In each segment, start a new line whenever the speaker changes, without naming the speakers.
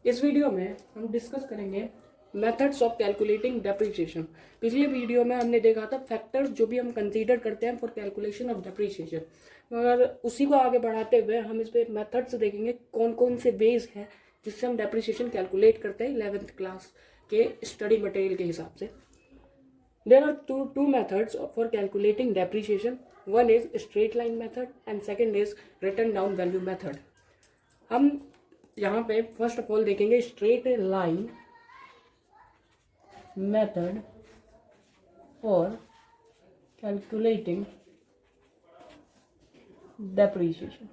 इस वीडियो में हम डिस्कस करेंगे मेथड्स ऑफ कैलकुलेटिंग डेप्रिसिएशन। पिछले वीडियो में हमने देखा था फैक्टर्स जो भी हम कंसीडर करते हैं फॉर कैलकुलेशन ऑफ डेप्रिसिएशन, मगर उसी को आगे बढ़ाते हुए हम इस पे मेथड्स देखेंगे कौन कौन से वेज हैं जिससे हम डेप्रिसिएशन कैलकुलेट करते हैं 11th क्लास के स्टडी मटेरियल के हिसाब से। There are two methods for calculating depreciation. One is straight line method and second is written down value method. हम यहाँ पे फर्स्ट ऑफ ऑल देखेंगे straight line method for calculating depreciation.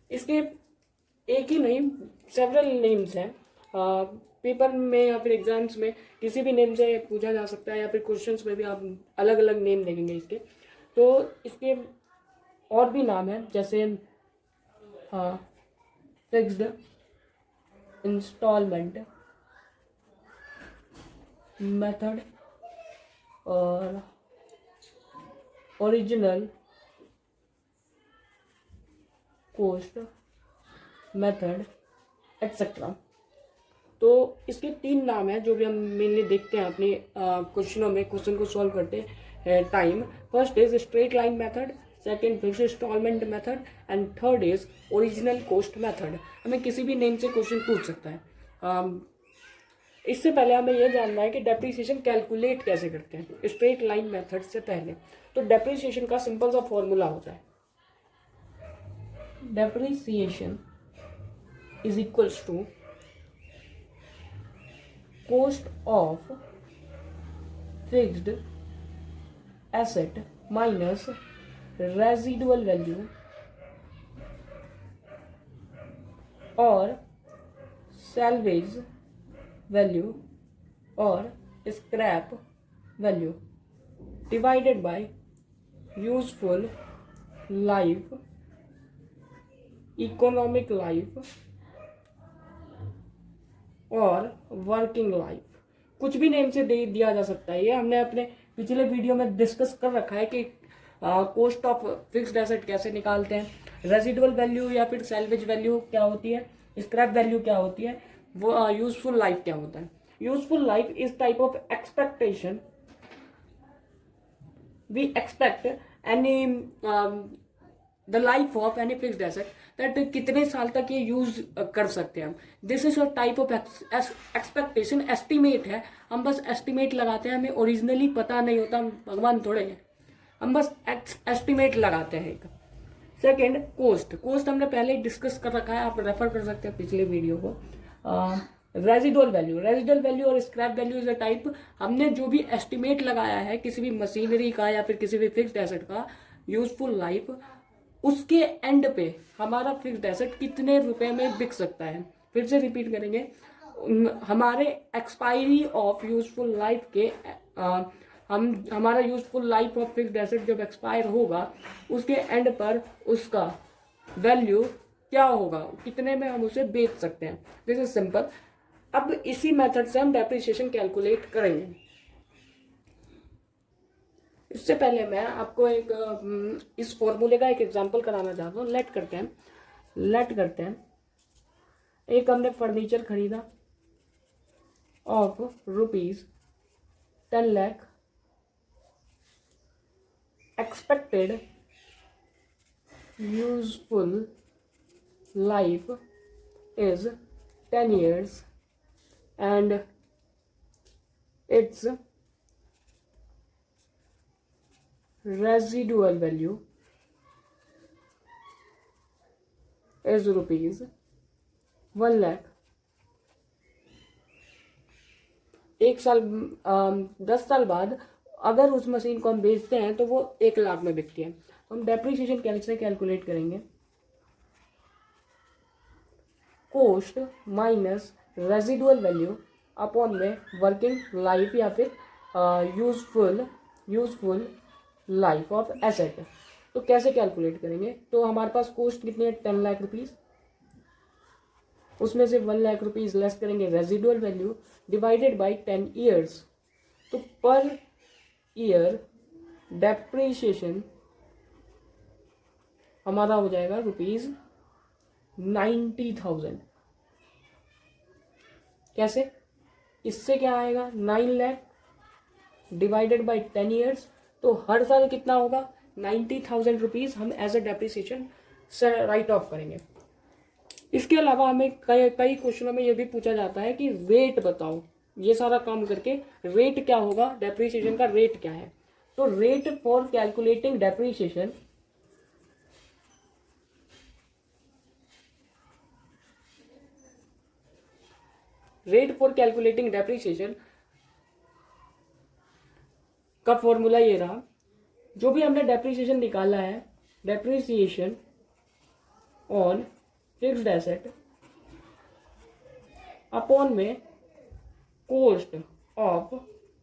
इसके एक ही नहीं सेवरल नेम्स हैं। पेपर में या फिर एग्जाम्स में किसी भी नेम से पूछा जा सकता है या फिर क्वेश्चंस में भी आप अलग अलग नेम देखेंगे इसके। तो इसके और भी नाम है जैसे फिक्स्ड इंस्टॉलमेंट मेथड और ओरिजिनल कॉस्ट मेथड एक्सेट्रा। तो इसके 3 नाम हैं जो भी हम मेनली देखते हैं अपने क्वेश्चनों में, क्वेश्चन को सॉल्व करते time. First is straight line method, second fixed installment method and third is original cost method. हमें किसी भी नेम से क्वेश्चन पूछ सकता है। इससे पहले हमें यह जानना है कि डेप्रिसिएशन कैलकुलेट कैसे करते हैं स्ट्रेट लाइन मेथड से पहले। तो डेप्रिसिएशन का सिंपल सा फॉर्मूला होता है depreciation is equals to cost of fixed asset minus residual value और salvage value और scrap value divided by useful life, economic life और वर्किंग लाइफ। कुछ भी नेम से दे दिया जा सकता है। ये हमने अपने पिछले वीडियो में डिस्कस कर रखा है कि कॉस्ट ऑफ फिक्स्ड एसेट कैसे निकालते हैं, रेजिडुअल वैल्यू या फिर सैल्वेज वैल्यू क्या होती है, स्क्रैप वैल्यू क्या होती है, वो यूजफुल लाइफ क्या होता है। Useful life is type of expectation we expect any the life of any fixed asset that कितने साल तक ये यूज कर सकते हैं हम। This is a type of expectation, estimate है। हम बस एस्टिमेट लगाते हैं, हमें ओरिजिनली पता नहीं होता, हम भगवान थोड़े हैं, हम बस एस्टिमेट लगाते हैं। एक सेकेंड कोस्ट, कोस्ट हमने पहले ही डिस्कस कर रखा है, आप रेफर कर सकते हैं पिछले वीडियो को। रेजिडुअल वैल्यू, रेजिडुअल वैल्यू और scrap value is a type, हमने जो भी एस्टिमेट लगाया है किसी भी मशीनरी का या फिर किसी भी फिक्स्ड एसेट का यूजफुल लाइफ, उसके एंड पे हमारा फिक्स्ड एसेट कितने रुपए में बिक सकता है। फिर से रिपीट करेंगे, हमारे एक्सपायरी ऑफ यूजफुल लाइफ के हमारा useful life of fixed asset जब एक्सपायर होगा उसके एंड पर उसका वैल्यू क्या होगा, कितने में हम उसे बेच सकते हैं। This is simple. अब इसी मेथड से हम डेप्रिसिएशन कैलकुलेट करेंगे। इससे पहले मैं आपको एक इस फॉर्मूले का एक एग्जांपल कराना चाहता हूँ। लेट करते हैं एक हमने फर्नीचर खरीदा of ₹10 lakh, expected useful life is 10 years and it's residual value is ₹1 lakh. 10 साल बाद अगर उस मशीन को हम बेचते हैं तो वो 1 लाख में बिकती है। तो हम डेप्रिसिएशन कैसे कैलकुलेट करेंगे, cost minus residual value upon में वर्किंग लाइफ या फिर यूजफुल लाइफ ऑफ एसेट। तो कैसे कैलकुलेट करेंगे, तो हमारे पास कॉस्ट कितनी है 10 लाख रुपीज, उसमें से 1 लाख रुपीज लेस करेंगे residual value divided by 10 years. तो पर ईयर डेप्रिसिएशन हमारा हो जाएगा ₹10 90,000। कैसे? इससे क्या आएगा, 9 लाख डिवाइडेड बाई 10 ईयर्स, तो हर साल कितना होगा, 90,000 रुपीज़ हम as a depreciation write off करेंगे। इसके अलावा हमें कई कई क्वेश्चनों में ये भी पूछा जाता है कि रेट बताओ, ये सारा काम करके रेट क्या होगा, डेप्रिसिएशन का रेट क्या है। तो rate for calculating depreciation, rate for calculating depreciation का फॉर्मूला ये रहा, जो भी हमने डेप्रिसिएशन निकाला है, depreciation on fixed asset upon में cost of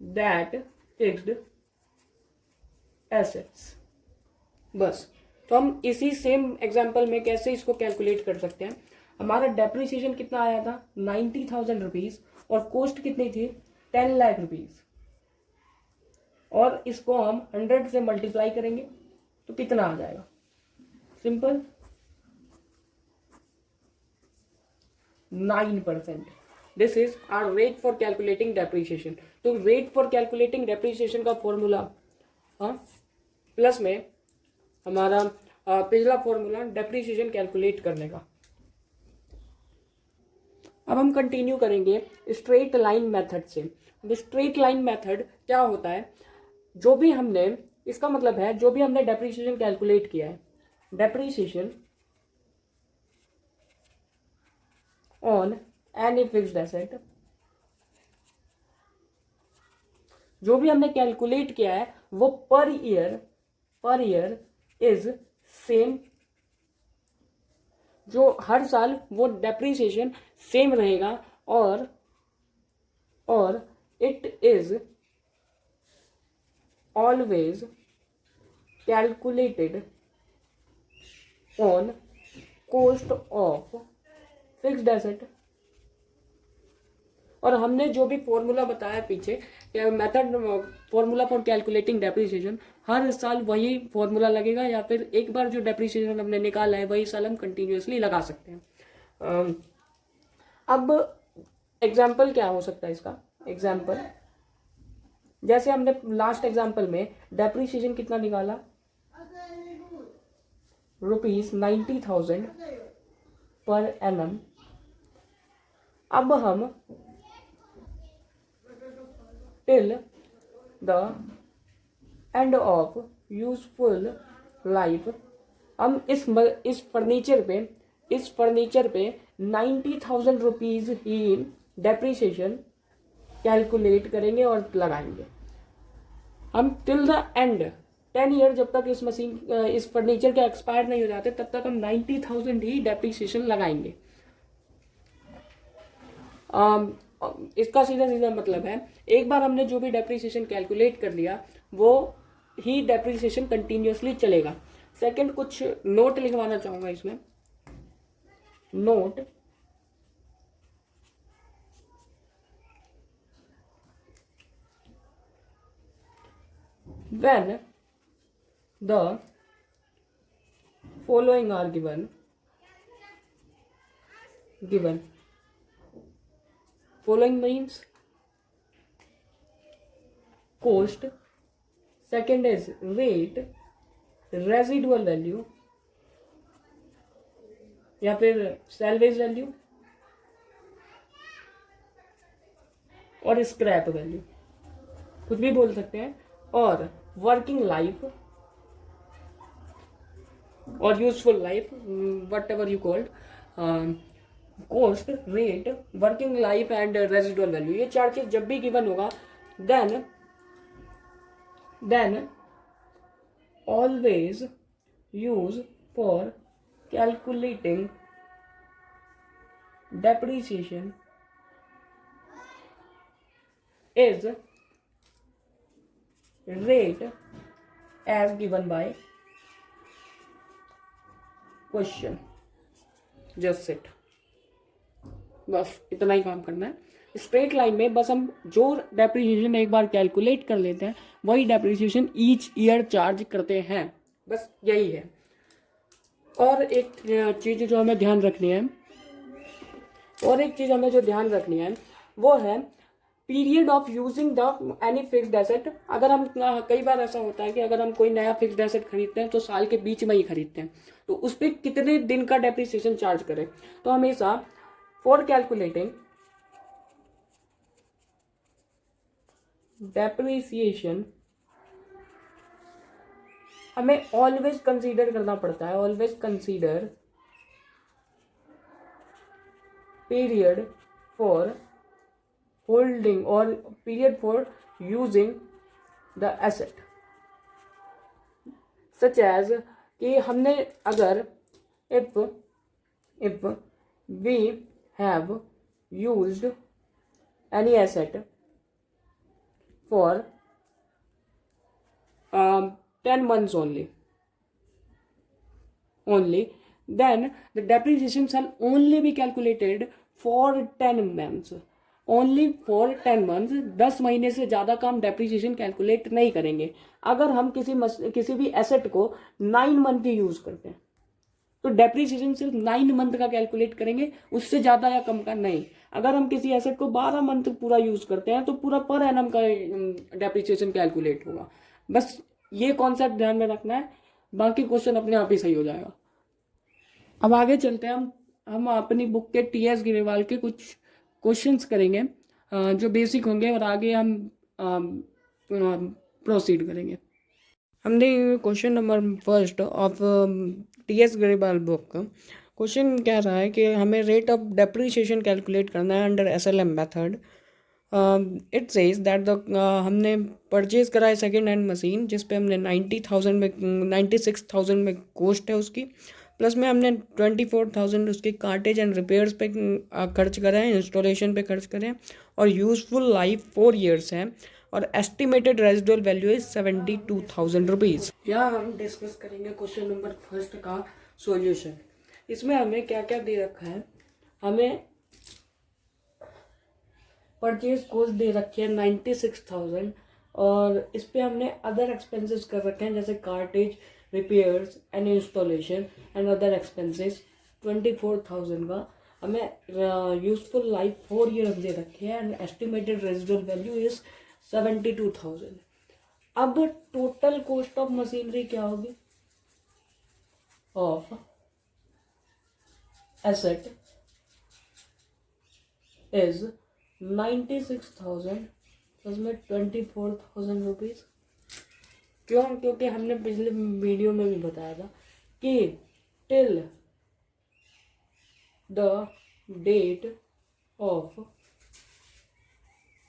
that fixed assets. बस, तो हम इसी सेम एग्जांपल में कैसे इसको कैलकुलेट कर सकते हैं। हमारा डेप्रिसिएशन कितना आया था, 90,000 रुपीज, और कॉस्ट कितनी थी, 10 लाख रुपीज, और इसको हम 100 से मल्टीप्लाई करेंगे तो कितना आ जाएगा, simple 9%। This is hour rate for calculating depreciation. तो रेट फॉर कैलकुलेटिंग डेप्रिसिएशन का फॉर्मूला, हाँ, प्लस में हमारा पिछला फॉर्मूला डेप्रिसिएशन कैलकुलेट करने का। अब हम कंटिन्यू करेंगे स्ट्रेट लाइन मेथड से। स्ट्रेट लाइन मेथड क्या होता है, जो भी हमने, इसका मतलब है जो भी हमने डेप्रिसिएशन कैलकुलेट किया है, depreciation on any fixed asset, जो भी हमने कैलकुलेट किया है वो पर ईयर इज सेम, जो हर साल वो डेप्रिसिएशन सेम रहेगा, और it is always calculated on cost of fixed asset. और हमने जो भी फॉर्मूला बताया पीछे, method formula for calculating depreciation, हर साल वही फॉर्मूला लगेगा, या फिर एक बार जो डेप्रिसिएशन हमने निकाला है वही साल हम कंटिन्यूअसली लगा सकते हैं। अब एग्जाम्पल क्या हो सकता है इसका, एग्जाम्पल जैसे हमने लास्ट एग्जाम्पल में डेप्रिसिएशन कितना निकाला, ₹90,000 पर एनम। अब हम till the end of useful life, हम इस फर्नीचर पे 90,000 रुपीज ही डेप्रिसिएशन कैलकुलेट करेंगे और लगाएंगे। हम टिल द एंड 10 ईयर, जब तक इस फर्नीचर के एक्सपायर नहीं हो जाते तब तक हम 90,000 ही डेप्रिसिएशन लगाएंगे। इसका सीधा सीधा मतलब है, एक बार हमने जो भी डेप्रिसिएशन कैलकुलेट कर लिया वो ही डेप्रिसिएशन कंटिन्यूअसली चलेगा। सेकंड, कुछ नोट लिखवाना चाहूंगा इसमें, note when the following are given following means cost, second is rate, residual value या फिर salvage value और स्क्रैप वैल्यू, कुछ भी बोल सकते हैं, और वर्किंग लाइफ और useful life, whatever you called, cost, rate, working life and residual value, ये चार चीज जब भी गिवन होगा, then always use for calculating depreciation is rate as given by question, just it। बस इतना ही काम करना है। स्ट्रेट लाइन में बस हम जो डेप्रिसिएशन एक बार कैलकुलेट कर लेते हैं वही डेप्रिसिएशन ईच ईयर चार्ज करते हैं, बस यही है। और एक चीज़ जो हमें ध्यान रखनी है, और एक चीज़ हमें जो ध्यान रखनी है वो है period of using the any fixed asset. अगर हम कई बार ऐसा होता है कि अगर हम कोई नया फिक्स्ड एसेट खरीदते हैं तो साल के बीच में ही खरीदते हैं, तो उस पर कितने दिन का डेप्रिसिएशन चार्ज करें। तो हमेशा फॉर कैलकुलेटिंग डेप्रिसिएशन हमें ऑलवेज कंसीडर करना पड़ता है, always consider period for holding और period for using the asset, such as कि हमने अगर if we have used any asset for 10 months only, then the depreciation shall only be calculated for 10 months, only for 10 months। 10 महीने से ज़्यादा का हम depreciation calculate नहीं करेंगे। अगर हम किसी भी एसेट को 9 मंथ ही यूज़ करते हैं तो डेप्रीसिएशन सिर्फ 9 मंथ का कैलकुलेट करेंगे, उससे ज़्यादा या कम का नहीं। अगर हम किसी एसेट को 12 मंथ पूरा यूज़ करते हैं तो पूरा पर एनम का डेप्रीसिएशन कैलकुलेट होगा। बस ये कॉन्सेप्ट ध्यान में रखना है, बाकी क्वेश्चन अपने आप ही सही हो जाएगा। अब आगे चलते हैं, हम अपनी बुक के टी.एस. गिरेवाल के कुछ क्वेश्चंस करेंगे जो बेसिक होंगे और आगे हम प्रोसीड करेंगे। हमने question number first of T.S.. Grewal book, question कह रहा है कि हमें रेट ऑफ डेप्रिसिएशन कैलकुलेट करना है under SLM method. It says that the हमने परचेज करा है सेकेंड हैंड मशीन जिस पे हमने 90,000 में 96,000 में कॉस्ट है उसकी, प्लस में हमने 24,000 उसके कार्टेज एंड रिपेयर्स पे खर्च करा है, इंस्टॉलेशन पे खर्च करें, और यूजफुल लाइफ 4 years है, और estimated residual value is 72,000 rupees. यहाँ हम डिस्कस करेंगे क्वेश्चन नंबर फर्स्ट का सॉल्यूशन। इसमें हमें क्या क्या दे रखा है, हमें परचेज कॉस्ट दे रखी है 96,000 और इस पे हमने अदर एक्सपेंसेस कर रखे हैं जैसे cartage, repairs and installation and other expenses 24,000 का। हमें यूजफुल लाइफ 4 years दे रखी है and estimated residual value is 72,000। अब टोटल कॉस्ट ऑफ मशीनरी क्या होगी, ऑफ एसेट इज 96,000 प्लस में 24,000 रुपीज़। क्यों? क्योंकि हमने पिछले वीडियो में भी बताया था कि till the date of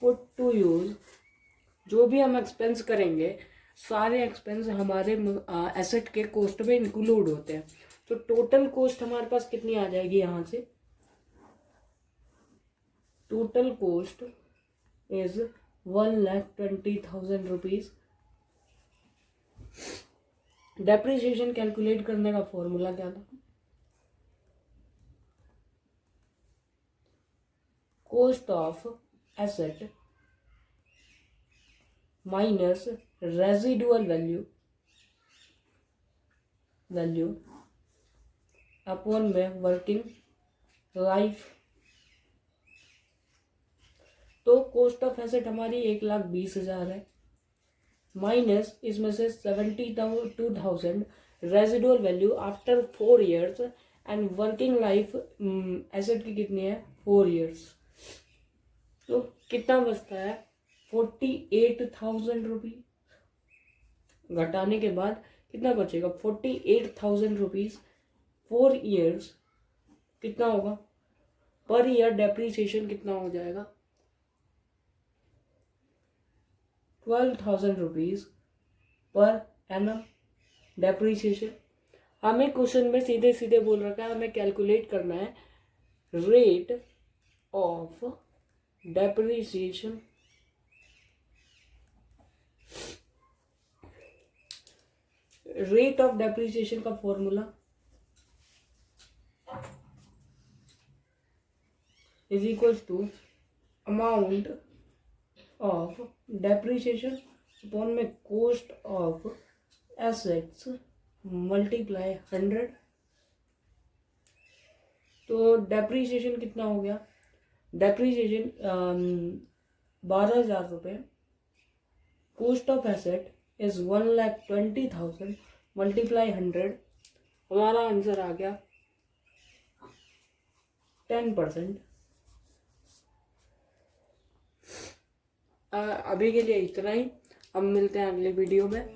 put to use जो भी हम एक्सपेंस करेंगे सारे एक्सपेंस हमारे एसेट के कॉस्ट में इंक्लूड होते हैं। तो टोटल कॉस्ट हमारे पास कितनी आ जाएगी, यहाँ से total cost is 1,20,000 rupees. Depreciation calculate करने का फॉर्मूला क्या था, cost of asset minus residual value upon में वर्किंग लाइफ। तो कॉस्ट ऑफ एसेट हमारी 1,20,000 है, माइनस इसमें से 72,000 residual value after 4 years and working life asset की कितनी है 4 years। तो कितना बचता है 48,000 रुपीज। घटाने के बाद कितना बचेगा 48,000 रुपीज 4 years। कितना होगा पर ईयर डेप्रिसिएशन कितना हो जाएगा 12,000 रुपीज पर एनम डेप्रिसिएशन। हमें क्वेश्चन में सीधे सीधे बोल रखा है हमें कैलकुलेट करना है rate of depreciation. Rate of depreciation का formula is equal to amount of depreciation upon में कॉस्ट ऑफ एसेट्स मल्टीप्लाई 100 तो डेप्रीशिएशन कितना हो गया, डेप्रीशिएशन 12,000 रुपये, cost of asset is 1,20,000 multiply 100, हमारा आंसर आ गया 10%। अभी के लिए इतना ही, हम मिलते हैं अगले वीडियो में।